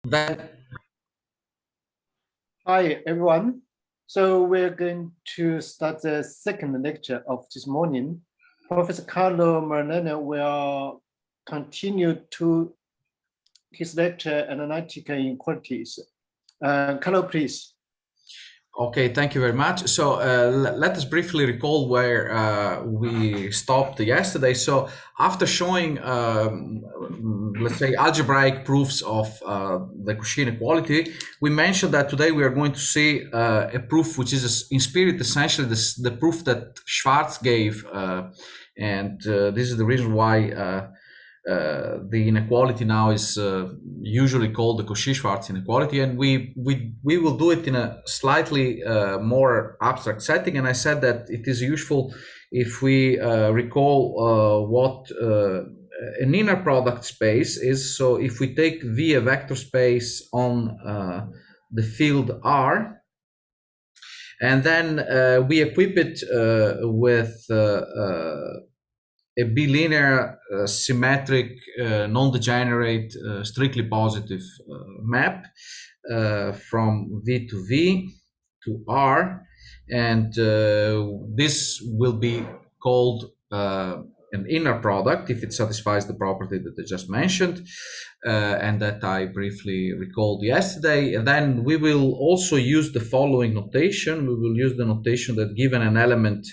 Then, Hi, everyone. So we're going to start the second lecture of this morning. Professor Carlo Marinelli will continue to his lecture, Analytic Inequalities. Carlo, please. okay, thank you very much. So let us briefly recall where we stopped yesterday. So after showing, let's say, algebraic proofs of the Cauchy inequality, we mentioned that today we are going to see a proof which is in spirit essentially the proof that Schwarz gave. And this is the reason why the inequality now is usually called the Cauchy-Schwarz inequality, and we will do it in a slightly more abstract setting. And I said that it is useful if we recall what an inner product space is. So if we take V a vector space on the field R, and then we equip it with a bilinear, symmetric, non-degenerate, strictly positive map from V to V to R, and this will be called an inner product if it satisfies the property that I just mentioned, and that I briefly recalled yesterday. And then we will also use the following notation. We will use the notation that given an element,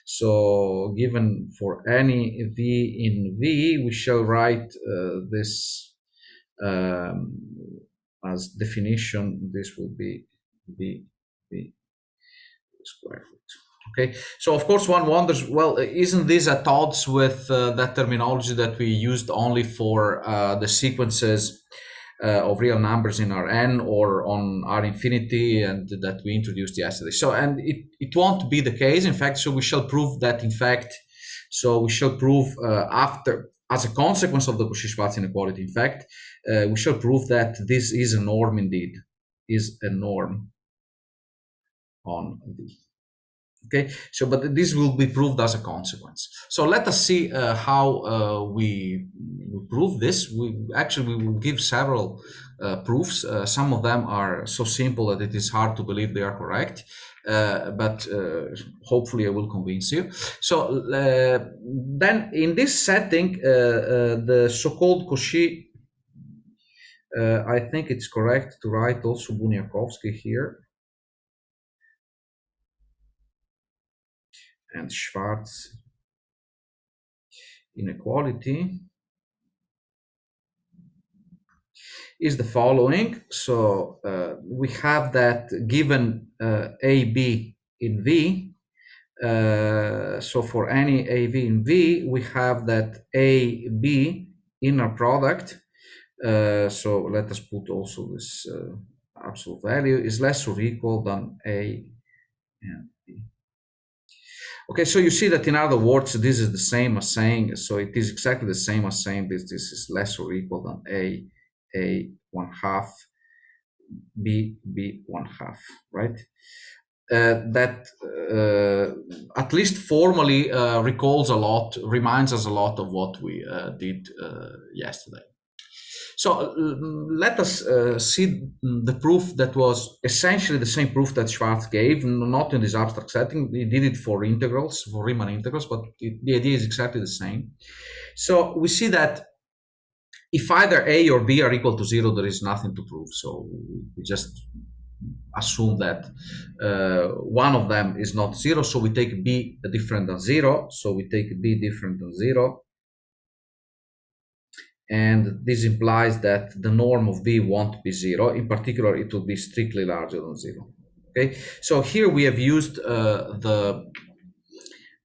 so given for any V in V, we shall write this as definition. This will be V square root. Okay, so of course one wonders, well, isn't this at odds with that terminology that we used only for the sequences of real numbers in Rn or on R infinity, and that we introduced yesterday? So, and it won't be the case, in fact. So we shall prove that, in fact, so we shall prove after, as a consequence of the Cauchy-Schwarz inequality, in fact, we shall prove that this is a norm indeed, is a norm on V. Okay, so but this will be proved as a consequence. So let us see how we prove this. We will give several proofs. Some of them are so simple that it is hard to believe they are correct, but hopefully I will convince you. So then in this setting, the so-called Cauchy, I think it's correct to write also Bunyakovsky here, and Schwarz inequality is the following. So we have that given AB in V, so for any AV in V, we have that AB inner product. So let us put also this absolute value is less or equal than A and B. Okay, so you see that in other words, this is the same as saying, so it is exactly the same as saying this is less or equal than A 1/2, B 1/2, right? That at least formally reminds us a lot of what we did yesterday. So let us see the proof that was essentially the same proof that Schwarz gave, not in this abstract setting. He did it for integrals, for Riemann integrals, but the idea is exactly the same. So we see that if either A or B are equal to 0, there is nothing to prove. So we just assume that one of them is not 0. So we take B different than 0. So we take B different than 0. And this implies that the norm of B won't be 0. In particular, it will be strictly larger than 0. Okay, so here we have used the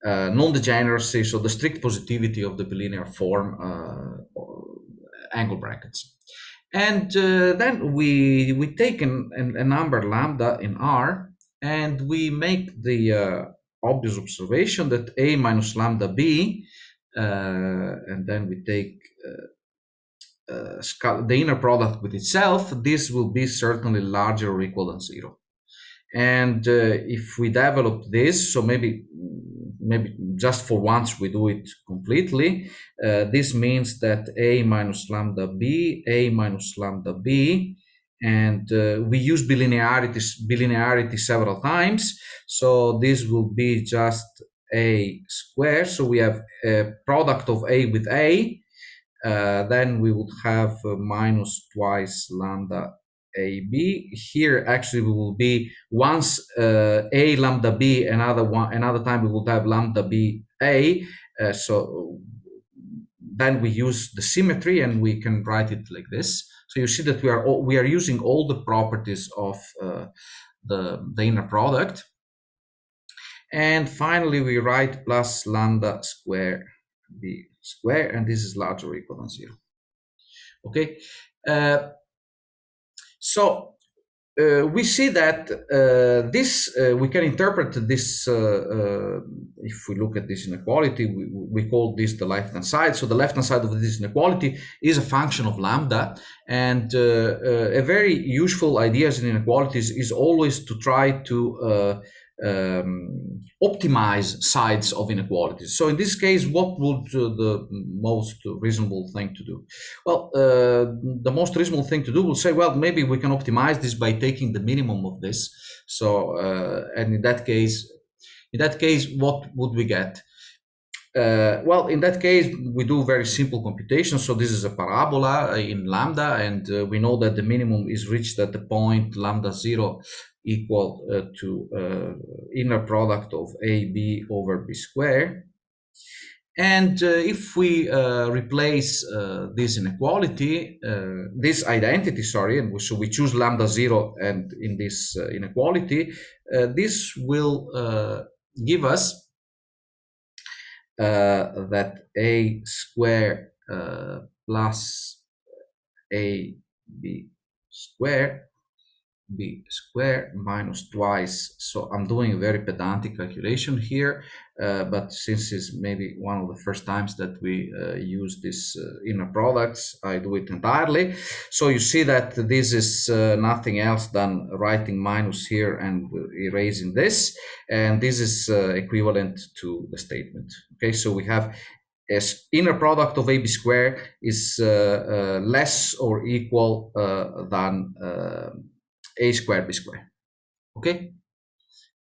non-degeneracy, so the strict positivity of the bilinear form angle brackets. And then we take a number lambda in R, and we make the obvious observation that A minus lambda B, and then we take the inner product with itself, this will be certainly larger or equal than 0. And if we develop this, so maybe just for once we do it completely, this means that a minus lambda b, a minus lambda b, and we use bilinearity several times. So this will be just a square. So we have a product of a with a. Then we would have minus twice lambda AB. Here actually we will be once A lambda B, another time we would have lambda B A. So then we use the symmetry and we can write it like this. So you see that we are using all the properties of the inner product. And finally we write plus lambda square B square, and this is larger or equal than 0. Okay, so we see that we can interpret this, if we look at this inequality, we call this the left-hand side. So the left-hand side of this inequality is a function of lambda, and a very useful idea in inequalities is always to try to optimize sides of inequalities. So in this case, what would the most reasonable thing to do? Well, the most reasonable thing to do will say, well, maybe we can optimize this by taking the minimum of this. So, and in that case, what would we get? Well, in that case, we do very simple computation. So this is a parabola in lambda, and we know that the minimum is reached at the point lambda 0 equal to inner product of AB over B squared. And if we replace this inequality, this identity, sorry, and so we choose lambda 0 and in this inequality, this will give us that a square plus ab square b square minus twice. So I'm doing a very pedantic calculation here, but since it's maybe one of the first times that we use this inner products, I do it entirely. So you see that this is nothing else than writing minus here and erasing this, and this is equivalent to the statement. Okay, so we have as inner product of ab square is less or equal than a squared b squared. Okay,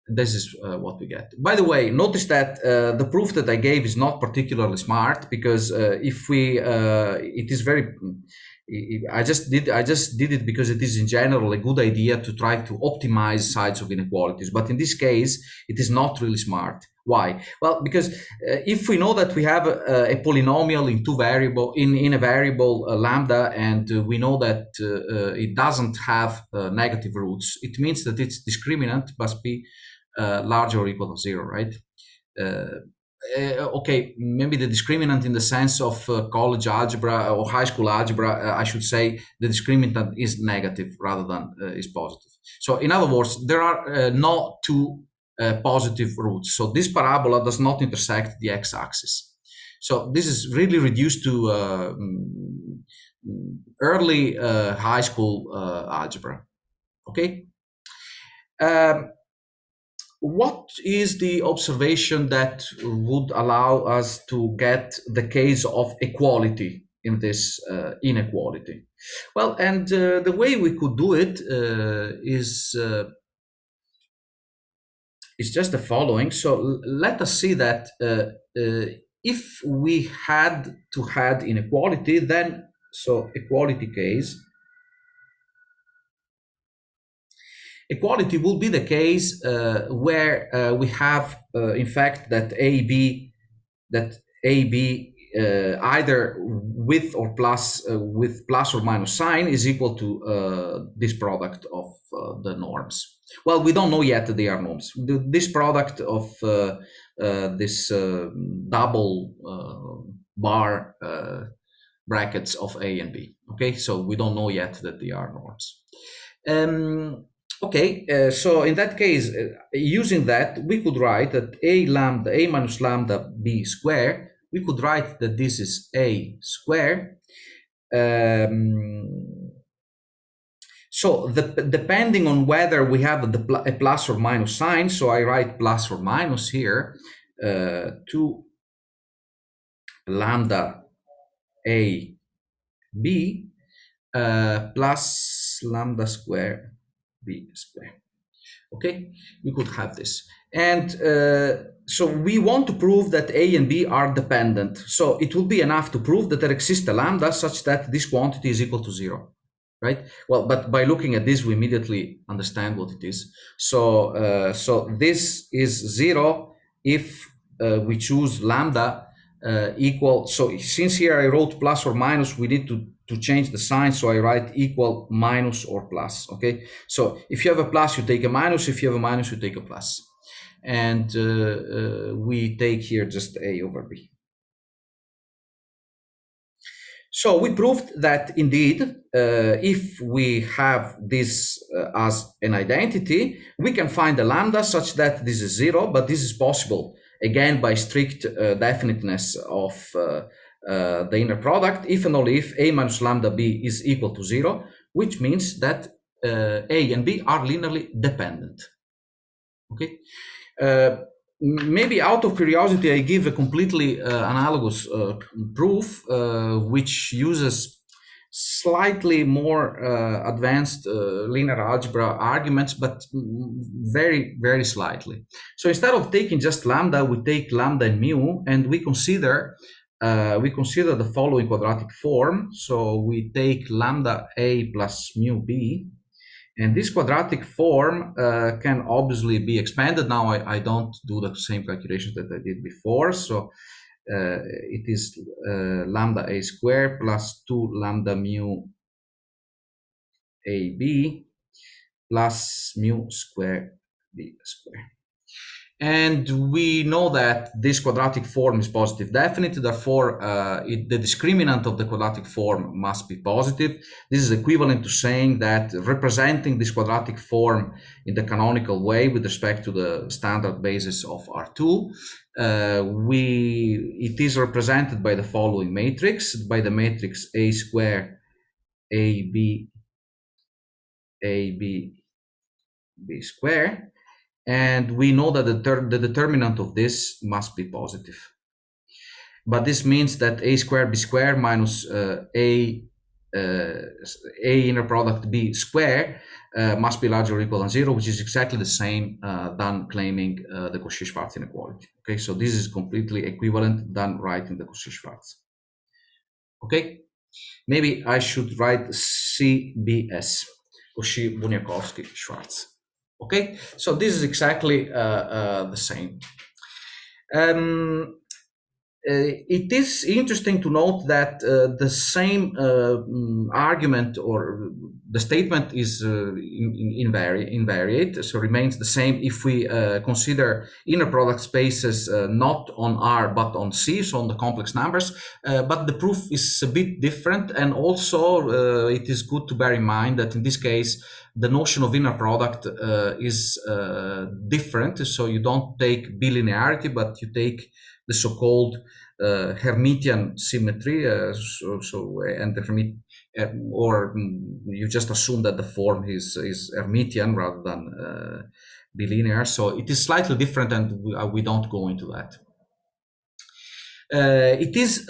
this is what we get. By the way, notice that the proof that I gave is not particularly smart, because if we it is very I just did it because it is in general a good idea to try to optimize sides of inequalities, but in this case it is not really smart. Why? Well, because if we know that we have a polynomial in a variable lambda, and we know that it doesn't have negative roots, it means that its discriminant must be larger or equal to 0, right? Okay, maybe the discriminant in the sense of college algebra or high school algebra, I should say the discriminant is negative rather than is positive. So in other words, there are no two positive roots. So this parabola does not intersect the x-axis. So this is really reduced to early high school algebra. Okay. What is the observation that would allow us to get the case of equality in this inequality? Well, and the way we could do it is just the following. So let us see that if we had to have inequality, then so equality case. Equality will be the case where we have, in fact, that AB either with or plus with plus or minus sign is equal to this product of the norms. Well, we don't know yet that they are norms. This product of this double bar brackets of A and B. Okay, so we don't know yet that they are norms. Okay, so in that case, using that, we could write that a minus lambda b square, we could write that this is a square. So depending on whether we have a plus or minus sign, so I write plus or minus here, 2 lambda a b plus lambda square b square. Okay, we could have this. And so we want to prove that A and B are dependent. So it will be enough to prove that there exists a lambda such that this quantity is equal to 0, right? Well, but by looking at this, we immediately understand what it is. So, so this is 0 if we choose lambda equal. So since here I wrote plus or minus, we need to change the sign. So I write equal minus or plus. Okay. So if you have a plus, you take a minus. If you have a minus, you take a plus. And we take here just A over B. So we proved that indeed, if we have this as an identity, we can find a lambda such that this is 0, but this is possible again by strict definiteness of the inner product, if and only if A minus lambda B is equal to 0, which means that A and B are linearly dependent. Okay. Maybe out of curiosity, I give a completely analogous proof, which uses slightly more advanced linear algebra arguments, but very, very slightly. So instead of taking just lambda, we take lambda and mu, and we consider the following quadratic form. So we take lambda A plus mu B. And this quadratic form can obviously be expanded. Now I don't do the same calculations that I did before. So it is lambda a squared plus 2 lambda mu ab plus mu square b square. And we know that this quadratic form is positive definite, therefore the discriminant of the quadratic form must be positive. This is equivalent to saying that representing this quadratic form in the canonical way with respect to the standard basis of R2, it is represented by the following matrix, by the matrix A square, AB, AB, B square. And we know that the determinant of this must be positive. But this means that A squared B squared minus A inner product B square must be larger or equal than 0, which is exactly the same than claiming the Cauchy-Schwarz inequality. Okay, so this is completely equivalent than writing the Cauchy-Schwarz. Okay, maybe I should write CBS, Cauchy-Bunyakovsky-Schwarz. Okay, so this is exactly the same. It is interesting to note that the same argument or the statement is invariate, so remains the same if we consider inner product spaces not on R but on C, so on the complex numbers. But the proof is a bit different, and also it is good to bear in mind that in this case the notion of inner product is different. So you don't take bilinearity, but you take the so-called Hermitian symmetry, and the or you just assume that the form is Hermitian rather than bilinear. So it is slightly different, and we don't go into that. It is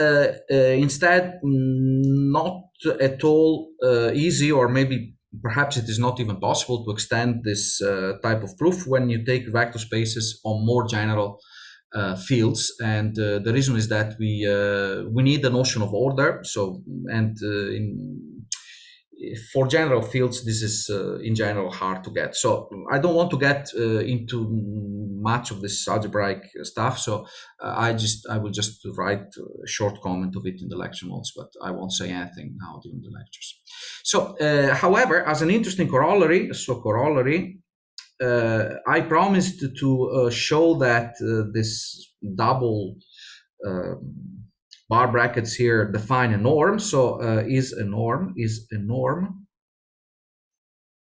instead not at all easy, or maybe perhaps it is not even possible to extend this type of proof when you take vector spaces on more general fields, and the reason is that we need the notion of order. So, and for general fields, this is in general hard to get. So I don't want to get into much of this algebraic stuff. So I will just write a short comment of it in the lecture notes, but I won't say anything now during the lectures. So, however, as an interesting corollary, I promised to show that this double bar brackets here define a norm. So is a norm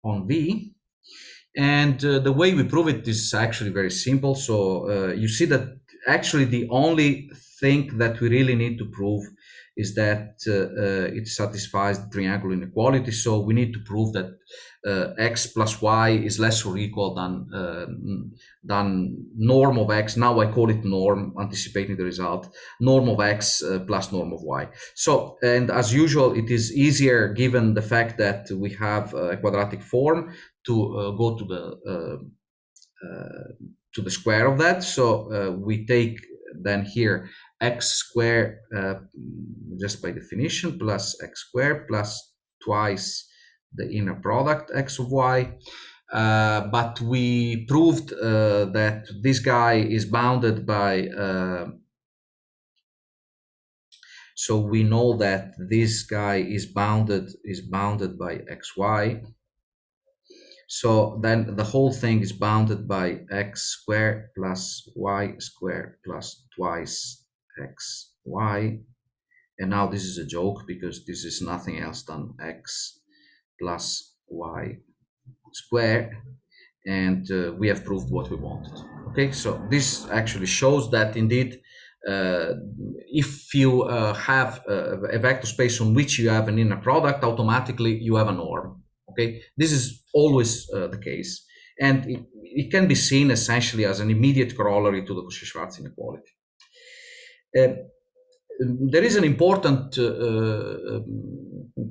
on V. And the way we prove it is actually very simple. So you see that actually the only thing that we really need to prove is that it satisfies the triangle inequality. So we need to prove that x plus y is less or equal than norm of x. Now I call it norm, anticipating the result. Norm of x plus norm of y. So, and as usual, it is easier given the fact that we have a quadratic form to go to the square of that. So we take then here x squared just by definition plus x squared plus twice the inner product x of y. But we proved that this guy is bounded by so we know that this guy is bounded by xy. So then the whole thing is bounded by x squared plus y squared plus twice xy. And now this is a joke because this is nothing else than x plus y squared. And we have proved what we wanted. Okay, so this actually shows that indeed, if you have a vector space on which you have an inner product, automatically you have a norm. Okay, this is always the case, and it can be seen essentially as an immediate corollary to the Cauchy-Schwarz inequality. There is an important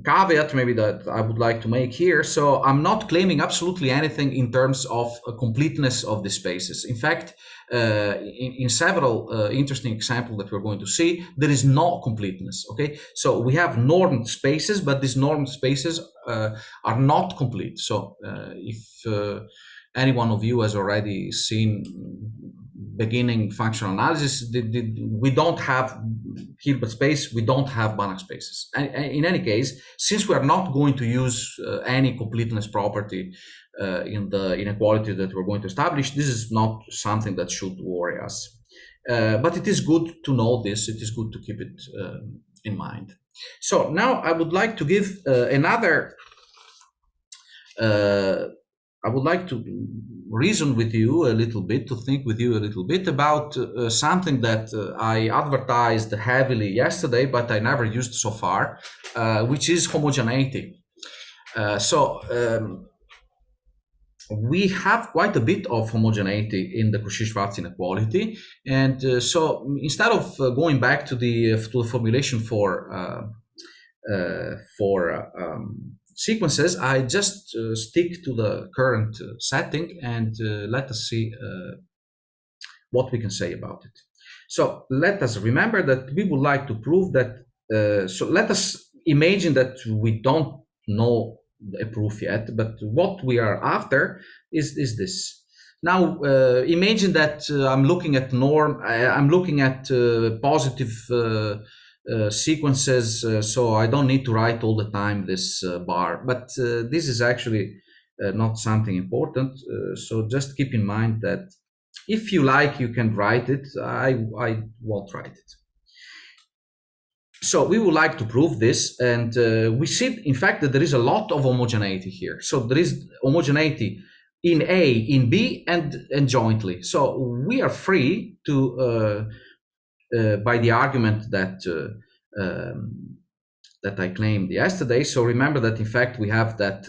caveat maybe that I would like to make here. So I'm not claiming absolutely anything in terms of completeness of the spaces. In fact, in several interesting examples that we're going to see, there is no completeness. Okay, so we have normed spaces, but these normed spaces are not complete. So if any one of you has already seen beginning functional analysis, we don't have Hilbert space, we don't have Banach spaces. And in any case, since we are not going to use any completeness property in the inequality that we're going to establish, this is not something that should worry us. But it is good to know this, it is good to keep it in mind. So now I would like to give I would like to reason with you a little bit, to think with you a little bit about something that I advertised heavily yesterday, but I never used so far, which is homogeneity. We have quite a bit of homogeneity in the Cauchy-Schwarz inequality, and so instead of going back to the formulation for sequences, I just stick to the current setting and let us see what we can say about it. So let us remember that we would like to prove that, so let us imagine that we don't know a proof yet, but what we are after is this. Now imagine that I'm looking at norm, I'm looking at positive sequences, so I don't need to write all the time this bar, but this is actually not something important. So just keep in mind that if you like, you can write it. I won't write it. So we would like to prove this, and we see, in fact, that there is a lot of homogeneity here. So there is homogeneity in A, in B, and jointly. So we are free to, by the argument that that I claimed yesterday. So remember that in fact we have that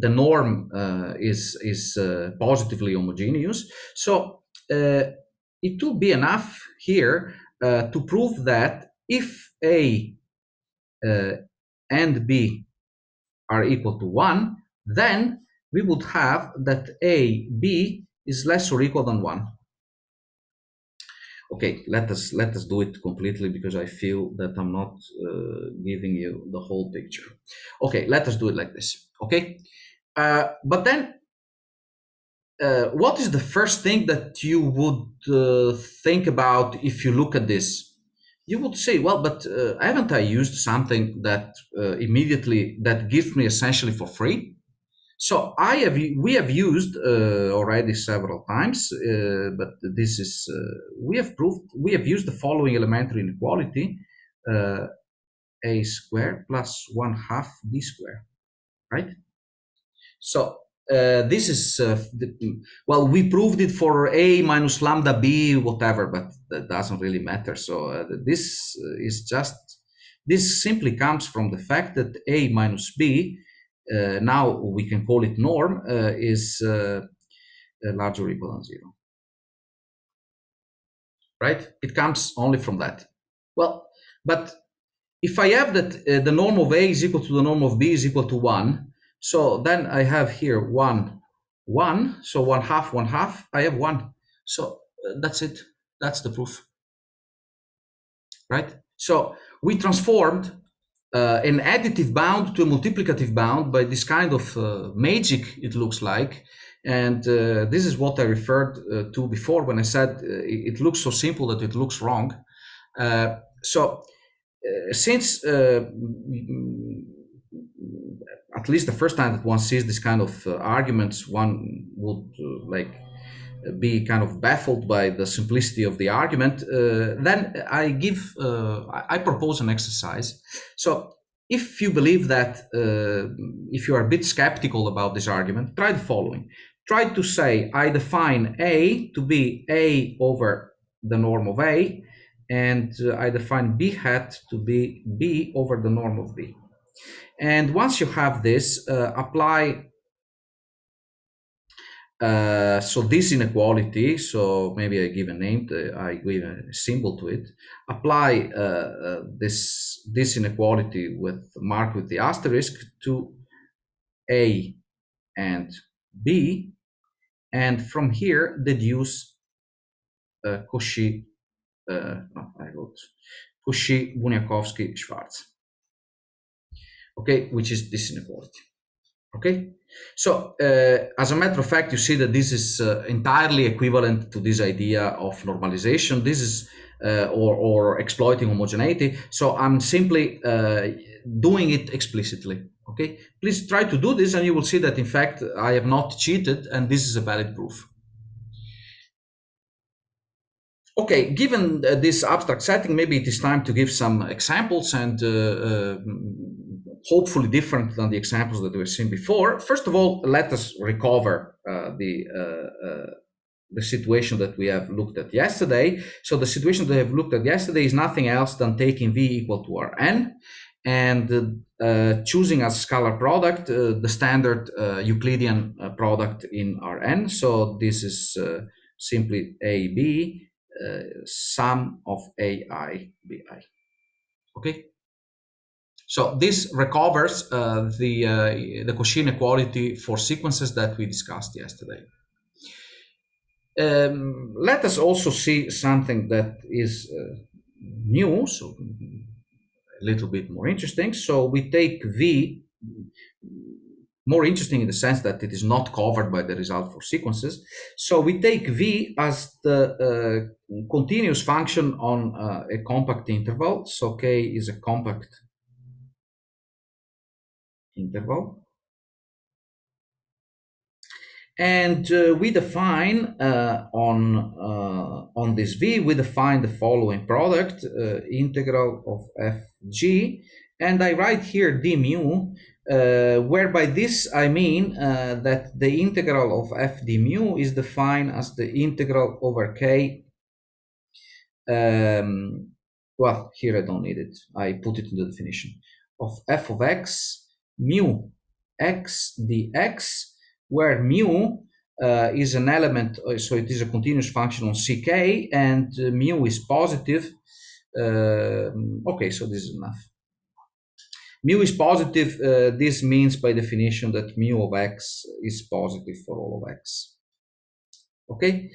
the norm is positively homogeneous. So it will be enough here to prove that if A and B are equal to 1, then we would have that A, B is less or equal than 1. Okay, let us do it completely, because I feel that I'm not giving you the whole picture. Okay, let us do it like this. Okay, but then what is the first thing that you would think about if you look at this? You would say, well, but haven't I used something that immediately that gives me essentially for free? So we have used already several times, but this is we have used the following elementary inequality: a squared plus 1/2 b squared, right? So this is, well, we proved it for a minus lambda b, whatever, but that doesn't really matter. So this is just, this simply comes from the fact that a minus b, now we can call it norm, is larger or equal than 0. Right? It comes only from that. Well, but if I have that the norm of A is equal to the norm of B is equal to 1, so then I have here 1, 1, so 1/2, I have 1. So that's it. That's the proof. Right? So we transformed an additive bound to a multiplicative bound by this kind of magic, it looks like. And this is what I referred to before when I said it looks so simple that it looks wrong. Since at least the first time that one sees this kind of arguments, one would be kind of baffled by the simplicity of the argument, then I propose an exercise. So if you believe that, if you are a bit skeptical about this argument, try the following. Try to say, I define A to be A over the norm of A, and I define B hat to be B over the norm of B. And once you have this, apply so this inequality, so maybe I give a name, I give a symbol to it, apply this inequality with marked with the asterisk to A and B, and from here deduce Cauchy, Cauchy, Bunyakovsky, Schwarz, okay, which is this inequality. Okay, so as a matter of fact, you see that this is entirely equivalent to this idea of normalization. This is or exploiting homogeneity. So I'm simply doing it explicitly. Okay, please try to do this, and you will see that in fact I have not cheated, and this is a valid proof. Okay, given this abstract setting, maybe it is time to give some examples, and hopefully different than the examples that we've seen before. First of all, let us recover the situation that we have looked at yesterday. So the situation that we have looked at yesterday is nothing else than taking V equal to Rn and choosing as scalar product the standard Euclidean product in Rn. So this is simply AB, sum of AI BI. Okay. So this recovers the Cauchy inequality for sequences that we discussed yesterday. Let us also see something that is new, so a little bit more interesting. So we take V, more interesting in the sense that it is not covered by the result for sequences. So we take V as the continuous function on a compact interval. So K is a compact interval. And we define on this V, we define the following product, integral of Fg, and I write here d mu, whereby this I mean that the integral of f d mu is defined as the integral over K. Well, here I don't need it. I put it in the definition of f of x mu x dx, where mu is an element, so it is a continuous function on ck, and mu is positive. Okay, so this is enough. Mu is positive. This means by definition that mu of x is positive for all of x. Okay.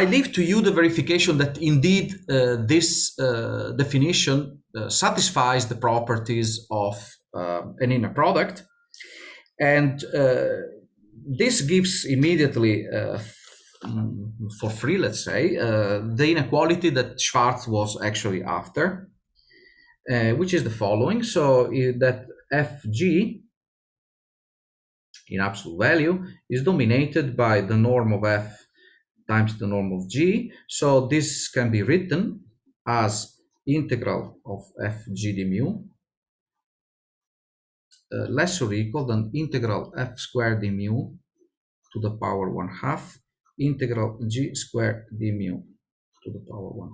I leave to you the verification that indeed this definition satisfies the properties of an inner product. And this gives immediately, for free, let's say, the inequality that Schwarz was actually after, which is the following. So that Fg in absolute value is dominated by the norm of F times the norm of G. So this can be written as integral of Fg d mu less or equal than integral f squared d mu to the power 1/2 integral g squared d mu to the power 1/2.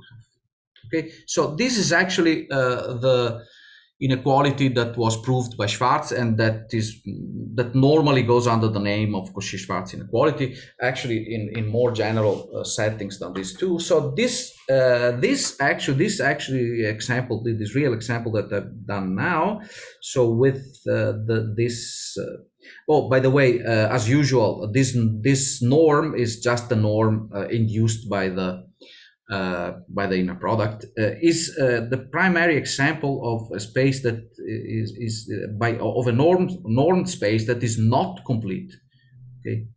Okay, so this is actually the inequality that was proved by Schwarz, and that normally goes under the name of Cauchy-Schwarz inequality, actually in more general settings than these two. So this example, this real example that I've done now, so with this oh, by the way, as usual, this norm is just a norm induced by the inner product, is the primary example of a space that is of a normed space that is not complete. Okay,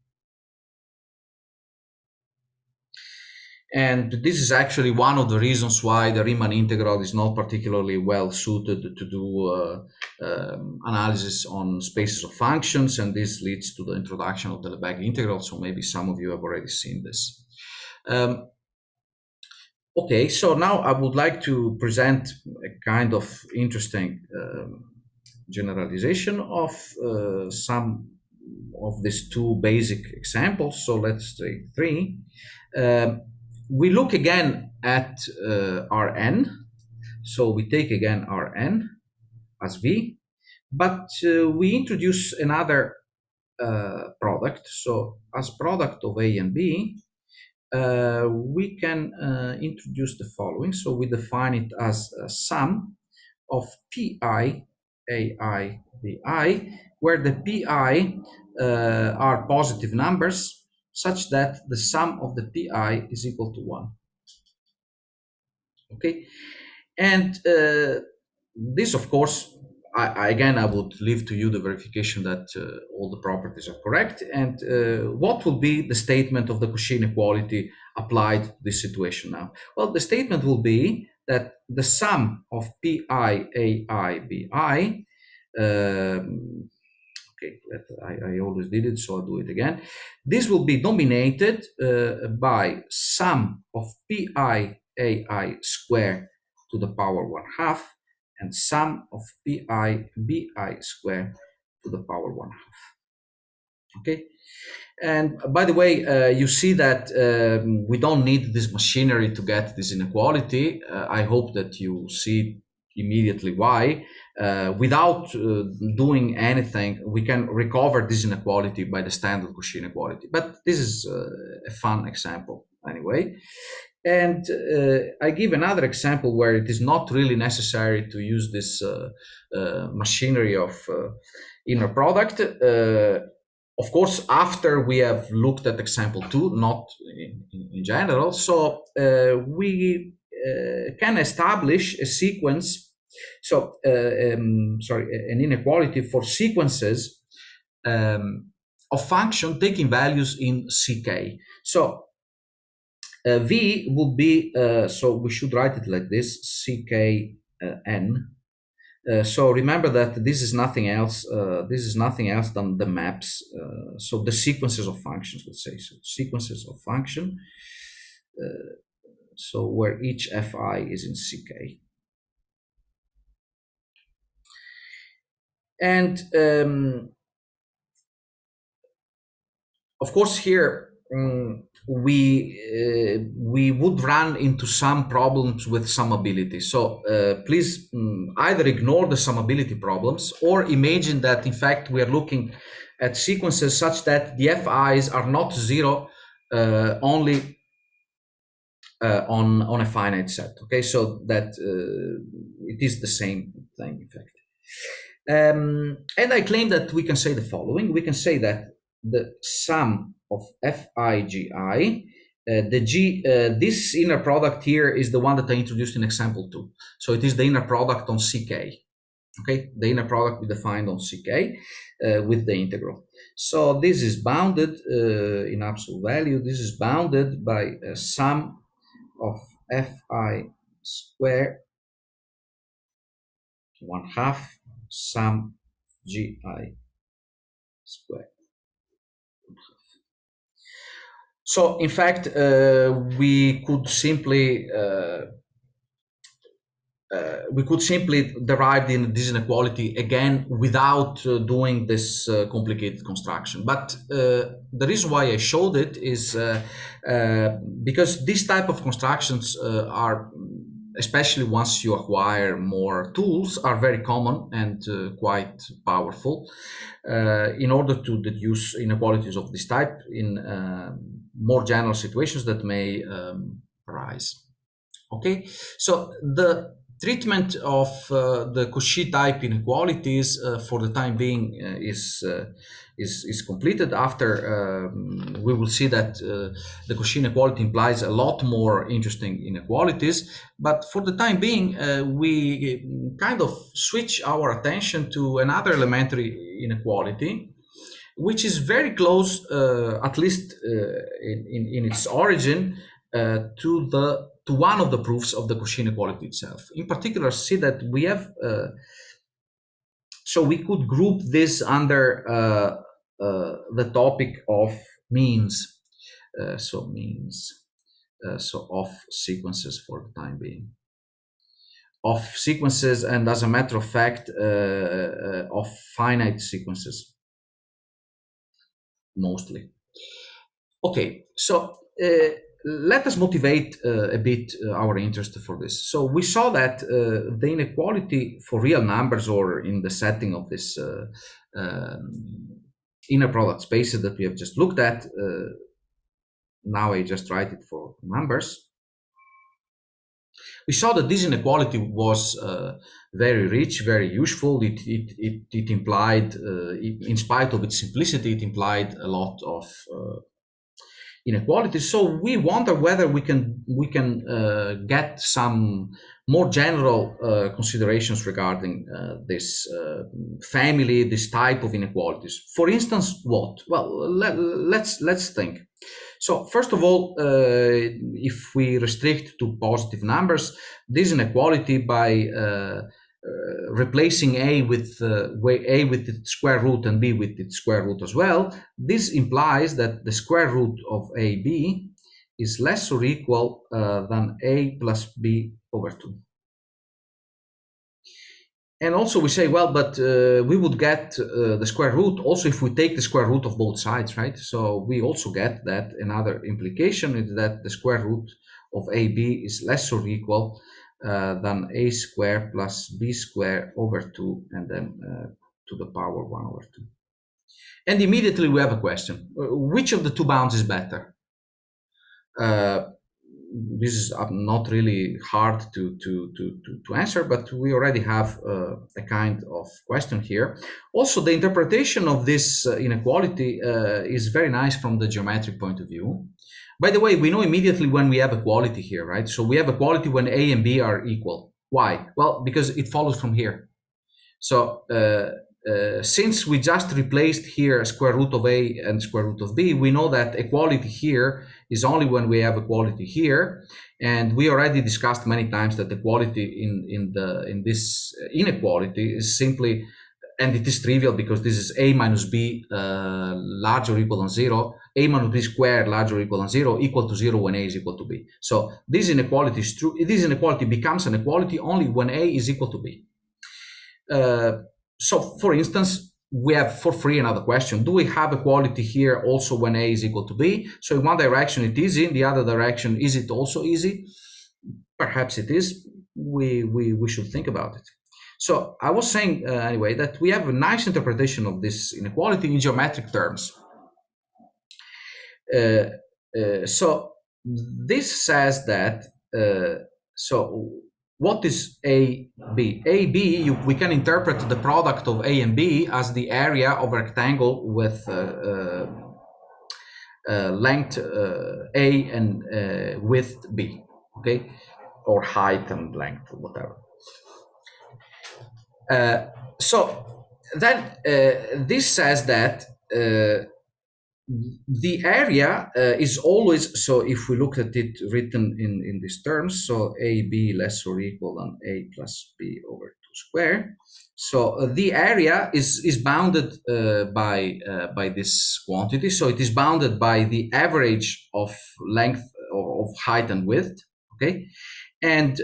and this is actually one of the reasons why the Riemann integral is not particularly well suited to do analysis on spaces of functions, and this leads to the introduction of the Lebesgue integral. So maybe some of you have already seen this. Okay, so now I would like to present a kind of interesting generalization of some of these two basic examples. So let's take three. We look again at Rn. So we take again Rn as V, but we introduce another product. So as product of A and B, we can introduce the following. So we define it as a sum of pi, ai, bi, where the pi are positive numbers such that the sum of the pi is equal to 1. Okay, and this, of course, again, I would leave to you the verification that all the properties are correct. And what will be the statement of the Cauchy inequality applied to this situation now? Well, the statement will be that the sum of pi, ai, bi, okay, I always did it, so I'll do it again. This will be dominated by sum of pi, ai square to the power 1/2 and sum of pi, bi square to the power 1/2. Okay, and by the way, you see that we don't need this machinery to get this inequality. I hope that you see immediately why. Without doing anything, we can recover this inequality by the standard Cauchy inequality. But this is a fun example anyway. And I give another example where it is not really necessary to use this machinery of inner product. Of course, after we have looked at example 2, not in general. So we can establish a sequence. So, an inequality for sequences of function taking values in ck. So V would be, so we should write it like this, ckn. So remember that this is nothing else. This is nothing else than the maps. So the sequences of functions, let's say, so sequences of function. So where each fi is in ck. And of course, here we would run into some problems with summability. So please either ignore the summability problems or imagine that in fact we are looking at sequences such that the fi's are not zero only on a finite set. Okay, so that it is the same thing in fact. And I claim that we can say the following. We can say that the sum of figi, this inner product here is the one that I introduced in example 2. So it is the inner product on ck. Okay, the inner product we defined on ck with the integral. So this is bounded in absolute value. This is bounded by a sum of fi square 1/2 sum gi square. So in fact, we could simply we could simply derive this inequality again without doing this complicated construction. But the reason why I showed it is because these type of constructions are, especially once you acquire more tools, are very common and quite powerful in order to deduce inequalities of this type in more general situations that may arise. Okay, so the treatment of the Cauchy type inequalities for the time being is completed. After we will see that the Cauchy inequality implies a lot more interesting inequalities, but for the time being we kind of switch our attention to another elementary inequality, which is very close, at least in its origin, to one of the proofs of the Cauchy inequality itself. In particular, see that we have, so we could group this under the topic of means. So means, so of sequences for the time being. Of sequences, and as a matter of fact, of finite sequences, mostly. Okay, so let us motivate a bit our interest for this. So we saw that the inequality for real numbers, or in the setting of this inner product spaces that we have just looked at, now I just write it for numbers. We saw that this inequality was very rich, very useful. It implied, in spite of its simplicity, it implied a lot of inequalities. So we wonder whether we can get some more general considerations regarding this family, this type of inequalities. For instance, what? Well, let's think. So first of all, if we restrict to positive numbers, this inequality by replacing a with its square root and b with its square root as well, this implies that the square root of ab is less or equal than a plus b over 2. And also we say, well, but we would get the square root also if we take the square root of both sides, right? So we also get that another implication is that the square root of ab is less or equal than a square plus b square over 2, and then to the power 1 over 2. And immediately we have a question. Which of the two bounds is better? This is not really hard to answer, but we already have a kind of question here. Also, the interpretation of this inequality is very nice from the geometric point of view. By the way, we know immediately when we have equality here, right? So we have equality when a and b are equal. Why? Well, because it follows from here. So since we just replaced here square root of a and square root of b, we know that equality here is only when we have equality here. And we already discussed many times that equality in this inequality is simply, and it is trivial because this is a minus b larger or equal than 0, a minus b squared larger or equal than 0 equal to 0 when a is equal to b. So this inequality is true. This inequality becomes an equality only when a is equal to b. So for instance, we have for free another question. Do we have equality here also when a is equal to b? So in one direction it is, in the other direction, is it also easy? Perhaps it is. We should think about it. So I was saying anyway that we have a nice interpretation of this inequality in geometric terms. So this says that, so what is AB? AB, we can interpret the product of A and B as the area of a rectangle with length A and width B, okay? Or height and length, whatever. So then this says that the area is always, so if we look at it written in these terms, so AB less or equal than A plus B over 2 square. So the area is bounded by this quantity. So it is bounded by the average of length, of height and width, okay? And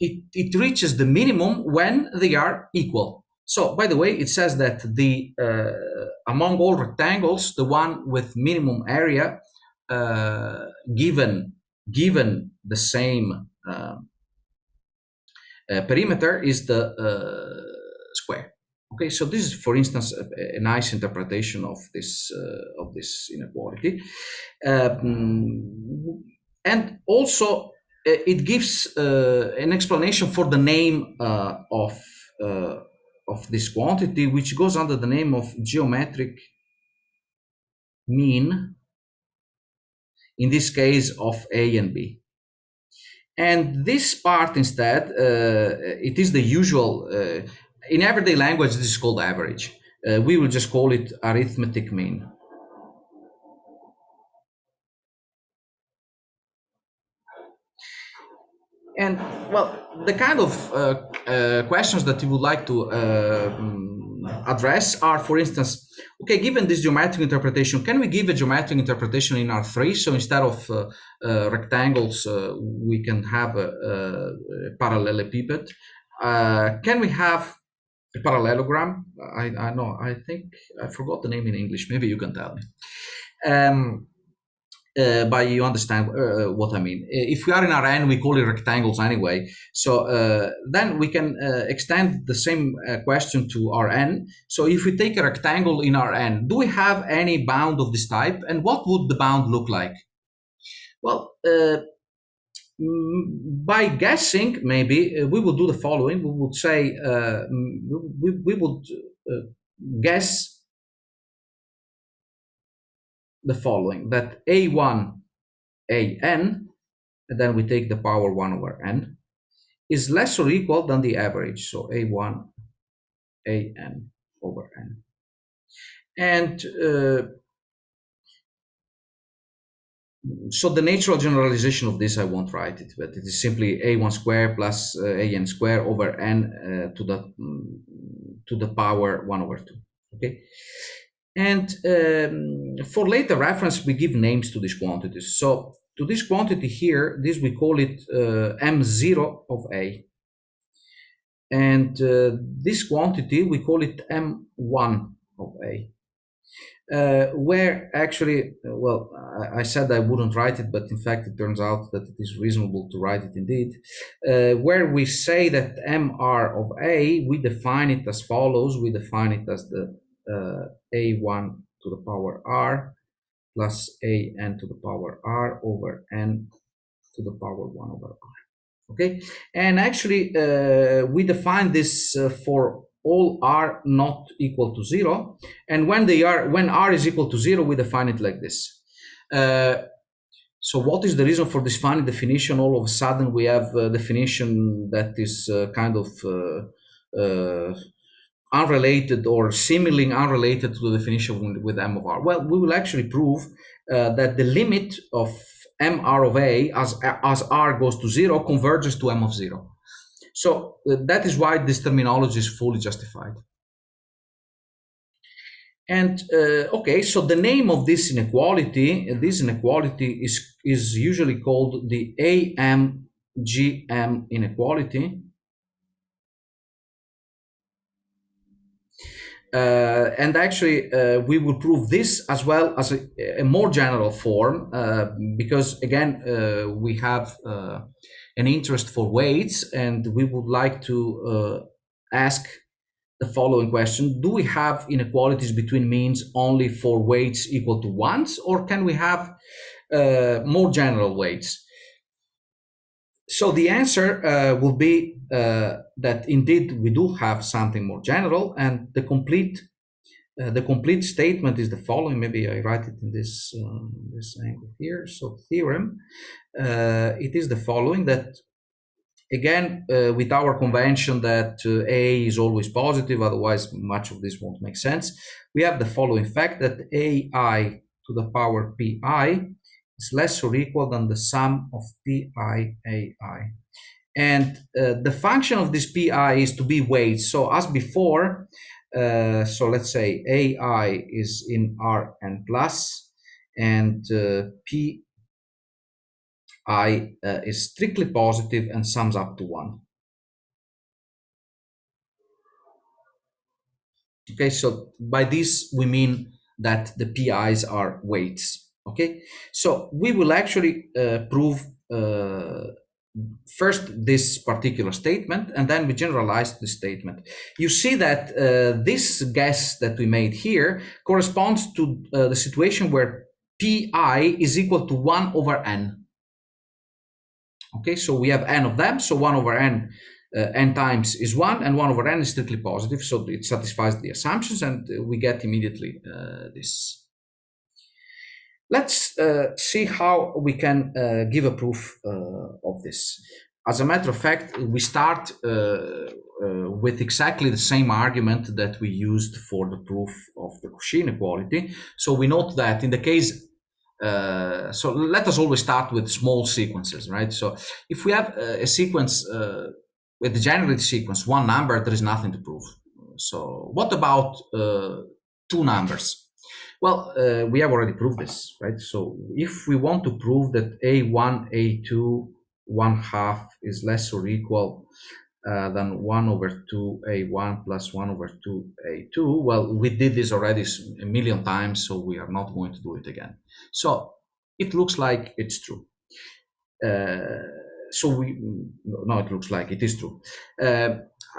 it reaches the minimum when they are equal. So, by the way, it says that the among all rectangles, the one with minimum area, given the same perimeter, is the square. Okay, so this is, for instance, a nice interpretation of this inequality, and also it gives an explanation for the name of this quantity, which goes under the name of geometric mean, in this case of A and B. And this part instead, it is the usual, in everyday language, this is called average. We will just call it arithmetic mean. And well, the kind of questions that you would like to address are, for instance, okay, given this geometric interpretation, can we give a geometric interpretation in R3? So instead of rectangles, we can have a parallelepiped. Can we have a parallelogram? I know, I think I forgot the name in English. Maybe you can tell me. But you understand what I mean. If we are in Rn, we call it rectangles anyway. So then we can extend the same question to Rn. So if we take a rectangle in Rn, do we have any bound of this type? And what would the bound look like? Well, by guessing, maybe we will do the following. We would say, we would guess the following, that A1 an, and then we take the power 1 over n, is less or equal than the average, so a1 an over n. And so the natural generalization of this, I won't write it, but it is simply a1 square plus an square over n to the power 1 over 2. Okay. And for later reference, we give names to these quantities. So to this quantity here, this we call it m0 of A. And this quantity, we call it m1 of A. Where actually, well, I said I wouldn't write it, but in fact, it turns out that it is reasonable to write it indeed. Where we say that mr of A, we define it as follows. We define it as the a1 to the power r plus an to the power r over n to the power 1 over r. Okay, and actually we define this for all r not equal to 0, and when r is equal to 0, we define it like this. So what is the reason for this funny definition? All of a sudden we have a definition that is kind of unrelated or seemingly unrelated to the definition with m of r. Well, we will actually prove that the limit of mr of A as r goes to 0 converges to m of 0. So that is why this terminology is fully justified. And okay, so the name of this inequality is usually called the AMGM inequality. And actually, we will prove this as well as a more general form, because again, we have an interest for weights, and we would like to ask the following question: do we have inequalities between means only for weights equal to 1s, or can we have more general weights? So the answer will be that indeed we do have something more general, and the complete statement is the following. Maybe I write it in this angle here. So theorem, it is the following, that again with our convention that A is always positive, otherwise much of this won't make sense. We have the following fact, that AI to the power pi is less or equal than the sum of pi AI. And the function of this pi is to be weights. So as before, so let's say AI is in Rn plus, and pi is strictly positive and sums up to 1. Okay, so by this we mean that the PIs are weights. Okay, so we will actually prove first this particular statement, and then we generalize the statement. You see that this guess that we made here corresponds to the situation where PI is equal to 1 over n. Okay, so we have n of them, so 1 over n, n times is 1, and 1 over n is strictly positive, so it satisfies the assumptions, and we get immediately this. Let's see how we can give a proof of this. As a matter of fact, we start with exactly the same argument that we used for the proof of the Cauchy inequality. So we note that in the case, so let us always start with small sequences, right? So if we have a sequence with the generated sequence, one number, there is nothing to prove. So what about two numbers? Well, we have already proved this, right? So if we want to prove that A1, A2, 1/2 is less or equal than 1 over 2 A1 plus 1 over 2 A2, well, we did this already a million times, so we are not going to do it again. So it looks like it's true. It looks like it is true.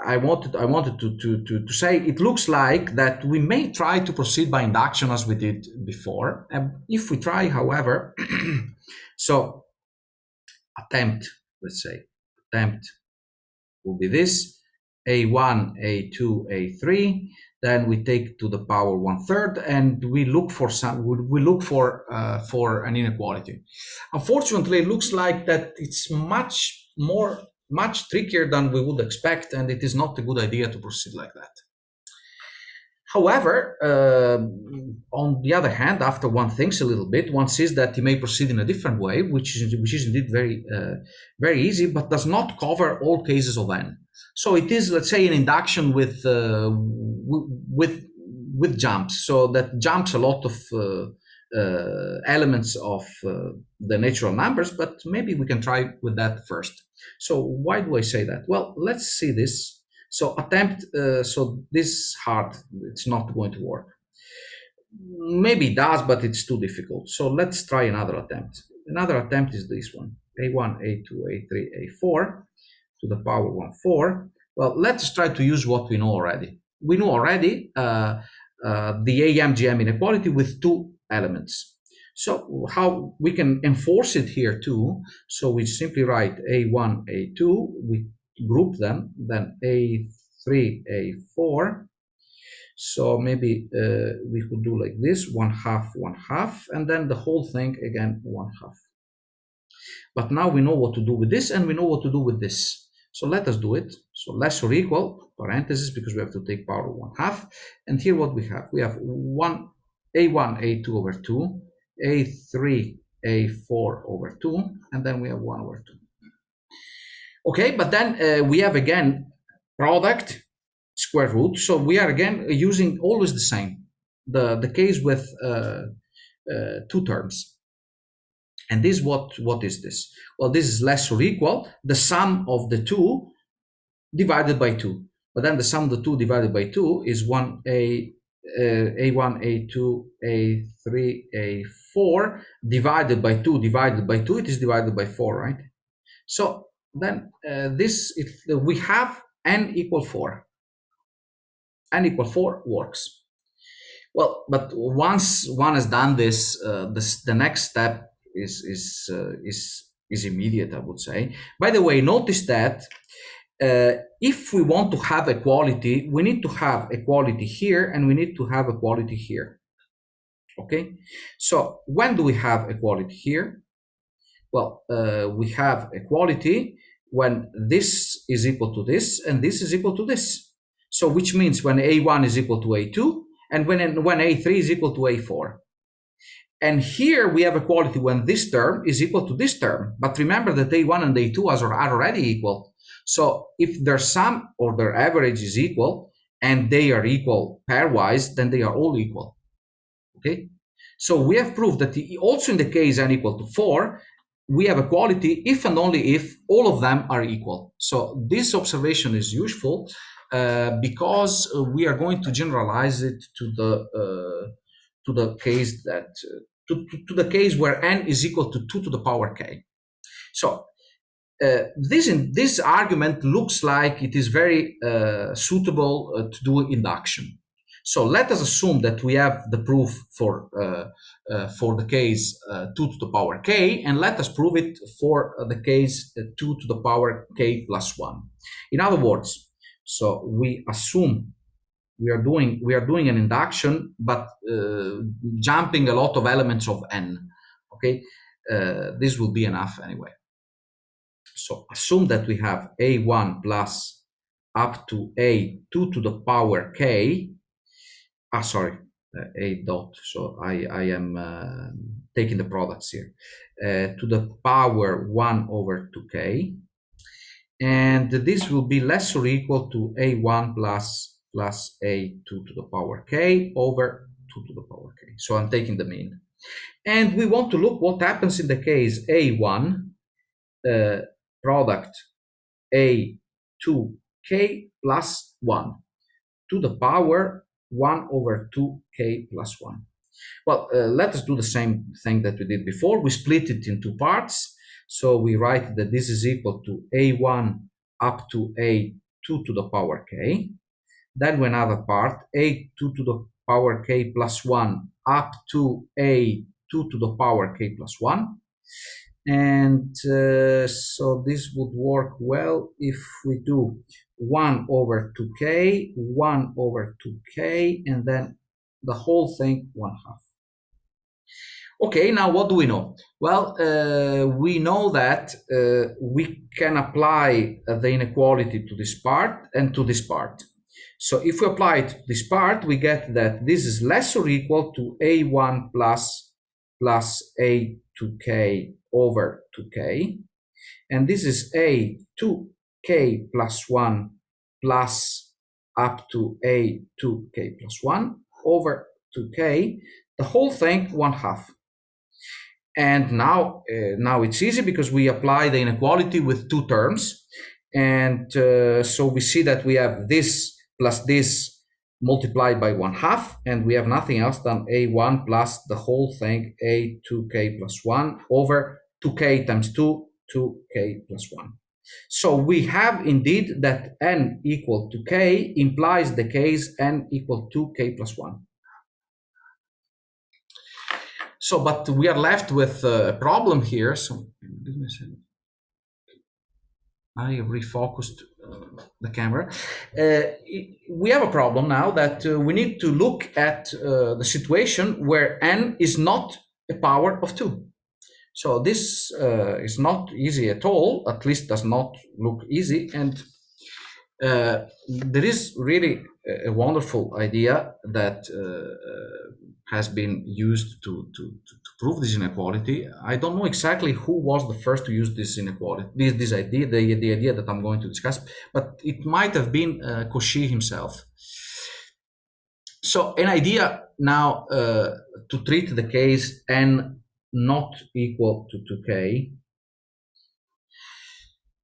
I wanted to say it looks like that we may try to proceed by induction as we did before. And if we try, however, so attempt, let's say, attempt will be this, A1, A2, A3, then we take to the power 1/3, and we look for for an inequality. Unfortunately, it looks like that it's much trickier than we would expect, and it is not a good idea to proceed like that. However, on the other hand, after one thinks a little bit, one sees that he may proceed in a different way, which is indeed very easy, but does not cover all cases of n. So it is, let's say, an induction with jumps. So that jumps a lot of elements of the natural numbers, but maybe we can try with that first. So why do I say that? Well, let's see this. So attempt, so this is hard, it's not going to work. Maybe it does, but it's too difficult. So let's try another attempt. Another attempt is this one, A1, A2, A3, A4 to the power 1/4. Well, let's try to use what we know already. We know already the AMGM inequality with two elements. So how we can enforce it here too. So we simply write A1, A2, we group them, then A3, A4. So maybe we could do like this, 1/2, 1/2, and then the whole thing again, 1/2. But now we know what to do with this, and we know what to do with this. So let us do it. So less or equal, parentheses, because we have to take power 1/2. And here what we have A1, A2 over 2, A3, A4 over 2, and then we have 1 over 2. Okay, but then we have again product, square root. So we are again using always the same, the case with two terms. And this, what is this? Well, this is less or equal the sum of the two divided by 2. But then the sum of the two divided by 2 is A1, A2, A3, A4 divided by 2 divided by 2. It is divided by 4, right? So then we have n equal 4. N equal 4 works. Well, but once one has done this, the next step is immediate, I would say. By the way, notice that if we want to have equality, we need to have equality here, and we need to have equality here. Okay, so when do we have equality here? Well, we have equality when this is equal to this, and this is equal to this. So which means when A1 is equal to A2, and when A3 is equal to A4. And here we have equality when this term is equal to this term. But remember that A1 and A2 are already equal. So if their sum or their average is equal, and they are equal pairwise, then they are all equal. Okay? So we have proved that also in the case n equal to 4, we have equality if and only if all of them are equal. So this observation is useful. because we are going to generalize it to the case that to the case where n is equal to 2 to the power k. So this argument looks like it is very suitable to do induction. So let us assume that we have the proof for the case 2 to the power k, and let us prove it for the case 2 to the power k plus 1. In other words, so we assume we are doing an induction, but jumping a lot of elements of n. Okay, this will be enough anyway. So assume that we have a1 plus up to a2 to the power k. A dot. So I am taking the products here to the power 1 over 2k, and this will be less or equal to a1 plus a2 to the power k over 2 to the power k. So I'm taking the mean, and we want to look what happens in the case a1 product a2k plus 1 to the power 1 over 2k plus 1. Well, let us do the same thing that we did before. We split it in two parts. So we write that this is equal to a1 up to a2 to the power k. Then another part, a2 to the power k plus 1 up to a2 to the power k plus 1. And so this would work well if we do 1 over 2k, 1 over 2k, and then the whole thing 1/2. Okay, now what do we know? Well, we know that we can apply the inequality to this part and to this part. So if we apply it to this part, we get that this is less or equal to a1 plus a2k over 2k, and this is a2k plus 1 plus up to a2k plus 1 over 2k, the whole thing 1/2. And now it's easy because we apply the inequality with two terms, and so we see that we have this plus this multiplied by 1/2, and we have nothing else than a1 plus the whole thing a2k plus 1 over 2k times 2, 2k plus 1. So we have indeed that n equal to k implies the case n equal to k plus 1. So, but we are left with a problem here. So I refocused the camera. We have a problem now that we need to look at the situation where n is not a power of 2. So this is not easy at all, at least does not look easy. And there is really a wonderful idea that has been used to prove this inequality. I don't know exactly who was the first to use this inequality, this idea, the idea that I'm going to discuss, but it might have been Cauchy himself. So an idea now to treat the case n not equal to 2k,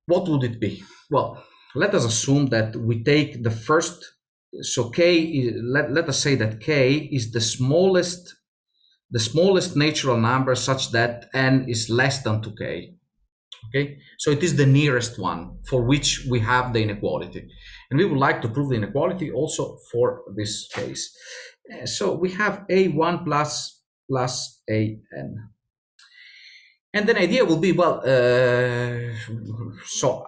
what would it be? Well, let us assume that we take the first, so k is, let us say that k is the smallest natural number such that n is less than 2k. Okay, so it is the nearest one for which we have the inequality, and we would like to prove the inequality also for this case. So we have a1 plus an. And the idea will be, well, so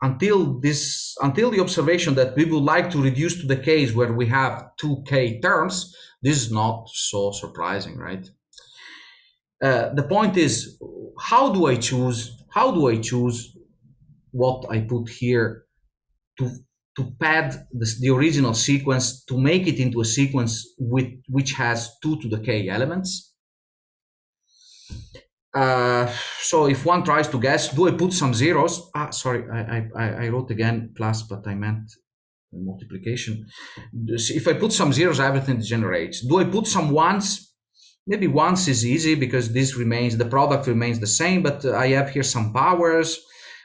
until the observation that we would like to reduce to the case where we have 2k terms, this is not so surprising, right? The point is, how do I choose what I put here to pad the original sequence to make it into a sequence which has 2 to the k elements? So if one tries to guess, do I put some zeros? Sorry, I wrote again plus, but I meant multiplication. If I put some zeros, everything degenerates. Do I put some ones? Maybe ones is easy because this remains, the product remains the same, but I have here some powers.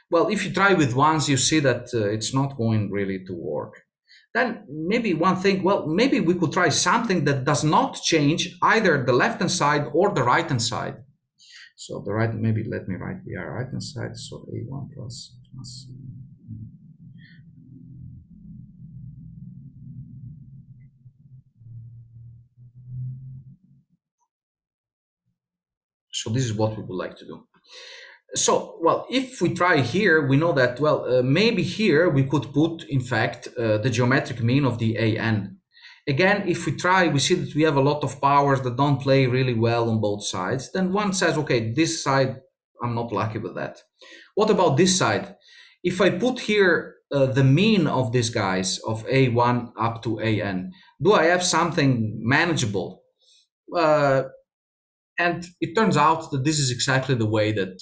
Well, if you try with ones, you see that it's not going really to work. then maybe one think, well, maybe we could try something that does not change either the left-hand side or the right-hand side. So the right, maybe let me write the right-hand side, so A1 plus. So this is what we would like to do. So, well, if we try here, we know that, well, maybe here we could put, in fact, the geometric mean of the AN. Again, if we try, we see that we have a lot of powers that don't play really well on both sides. Then one says, okay, this side, I'm not lucky with that. What about this side? If I put here the mean of these guys, of A1 up to AN, do I have something manageable? And it turns out that this is exactly the way that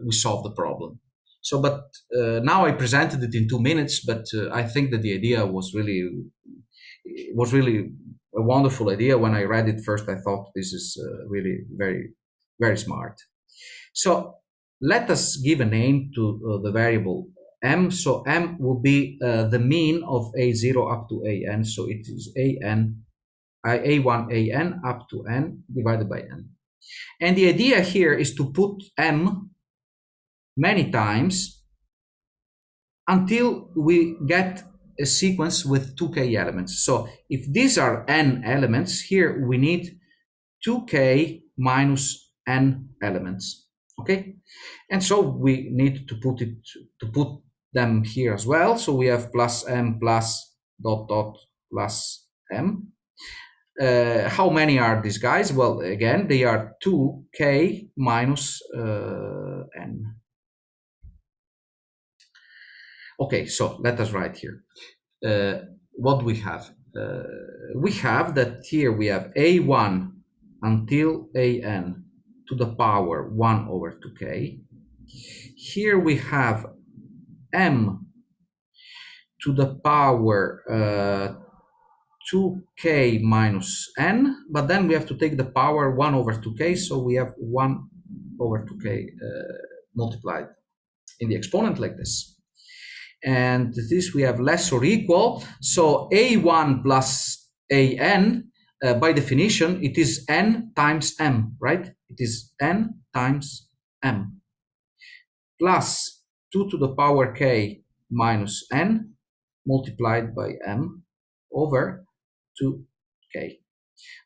we solve the problem. So, but now I presented it in 2 minutes, but I think that the idea was really a wonderful idea. When I read it first, I thought this is really very, very smart. So let us give a name to the variable m. So m will be the mean of A0 up to AN. So it is A1 AN up to n divided by n. And the idea here is to put m many times until we get a sequence with 2k elements. So if these are n elements, here we need 2k minus n elements, okay? And so we need to put them here as well. So we have plus m plus dot dot plus m. How many are these guys? Well, again, they are 2k minus n. Okay, so let us write here. What do we have? We have that here we have a1 until an to the power 1 over 2k. Here we have m to the power 2k minus n, but then we have to take the power 1 over 2k, so we have 1 over 2k multiplied in the exponent like this. And this we have less or equal, so a1 plus an, by definition, it is n times m, right? It is n times m, plus 2 to the power k minus n multiplied by m over 2k.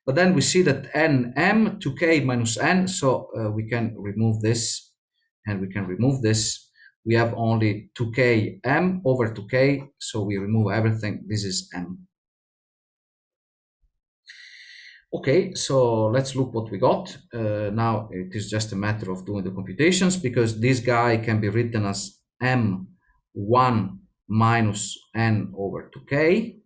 But then we see that nm 2k minus n, so we can remove this and we can remove this. We have only 2k m over 2k, so we remove everything. This is m. Okay, so let's look what we got. Now it is just a matter of doing the computations, because this guy can be written as m1 minus n over 2k.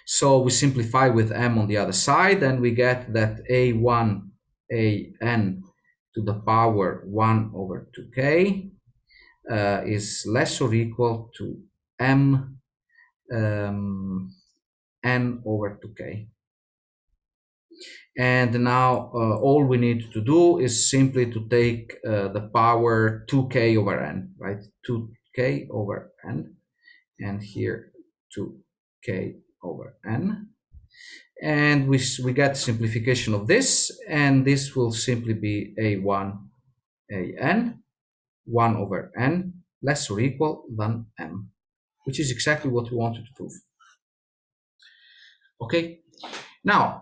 So we simplify with m on the other side, and we get that a1 an to the power 1 over 2k is less or equal to m n over 2k. And now all we need to do is simply to take the power 2k over n, right? 2k over n, and here 2k over n. And we get simplification of this, and this will simply be a1 an 1 over n less or equal than m, which is exactly what we wanted to prove. Okay, now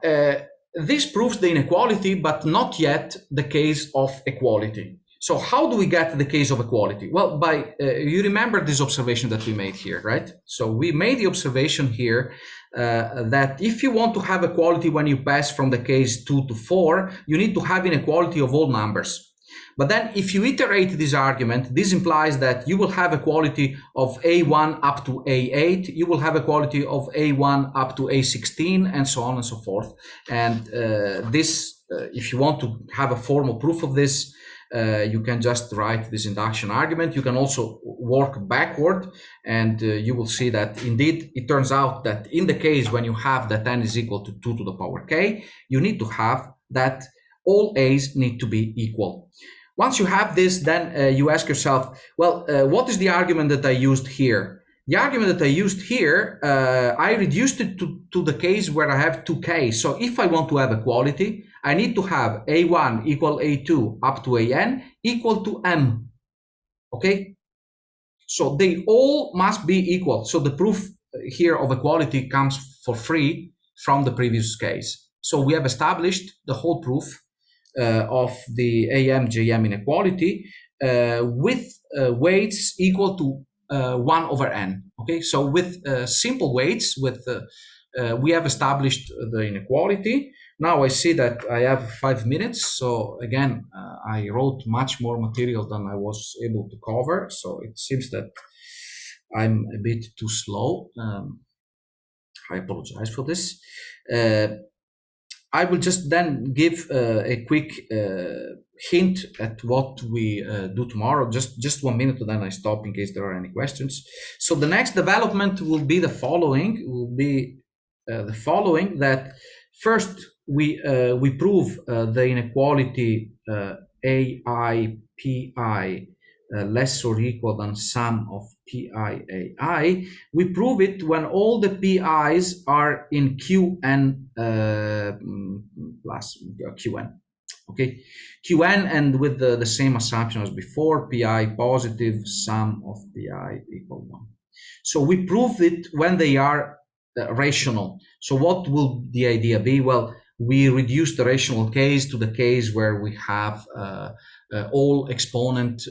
this proves the inequality, but not yet the case of equality. So how do we get the case of equality? Well, by you remember this observation that we made here, right? So we made the observation here that if you want to have equality when you pass from the case 2 to 4, you need to have inequality of all numbers. But then if you iterate this argument, this implies that you will have equality of A1 up to A8, you will have equality of A1 up to A16, and so on and so forth. And if you want to have a formal proof of this, you can just write this induction argument. You can also work backward, and you will see that indeed it turns out that in the case when you have that n is equal to 2 to the power k, you need to have that all a's need to be equal. Once you have this, then you ask yourself, well, what is the argument that I used here? The argument that I used here, I reduced it to the case where I have two Ks. So if I want to have equality, I need to have A1 equal A2 up to AN equal to M. Okay? So they all must be equal. So the proof here of equality comes for free from the previous case. So we have established the whole proof of the AM-JM inequality with weights equal to 1 over n. Okay, so with simple weights, we have established the inequality. Now I see that I have 5 minutes. So again, I wrote much more material than I was able to cover. So it seems that I'm a bit too slow. I apologize for this. I will just then give a quick hint at what we do tomorrow. Just 1 minute, and then I stop in case there are any questions. So the next development will be the following. That first we prove the inequality AIPI less or equal than sum of PIAI. We prove it when all the PIs are in Qn plus Qn. Okay, Qn, and with the same assumption as before, PI positive, sum of PI equal 1. So we prove it when they are rational. So what will the idea be? Well, we reduce the rational case to the case where we have all exponent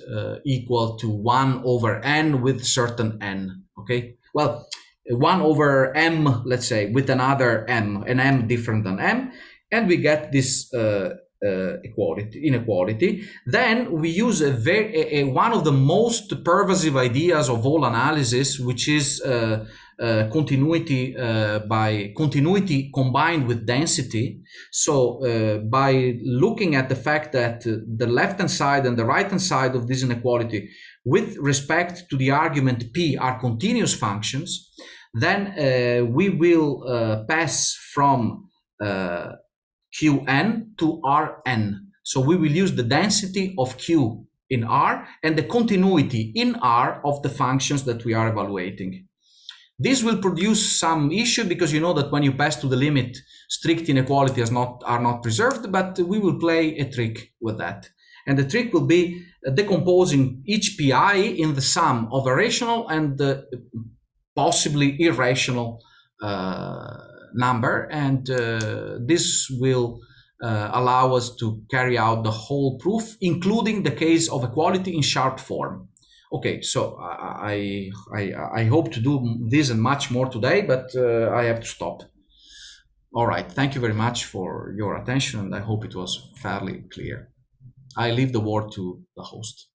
equal to 1 over n with certain n. Okay, well, 1 over m, let's say, with another m, an m different than m, and we get this inequality. Then we use one of the most pervasive ideas of all analysis, which is continuity by continuity combined with density. So by looking at the fact that the left-hand side and the right-hand side of this inequality with respect to the argument P are continuous functions, then we will pass from Qn to Rn. So we will use the density of Q in R and the continuity in R of the functions that we are evaluating. This will produce some issue because you know that when you pass to the limit, strict inequalities are not preserved, but we will play a trick with that. And the trick will be decomposing each PI in the sum of a rational and the possibly irrational number, and this will allow us to carry out the whole proof, including the case of equality in sharp form. Okay, so I hope to do this and much more today, but I have to stop. All right, thank you very much for your attention, and I hope it was fairly clear. I leave the word to the host.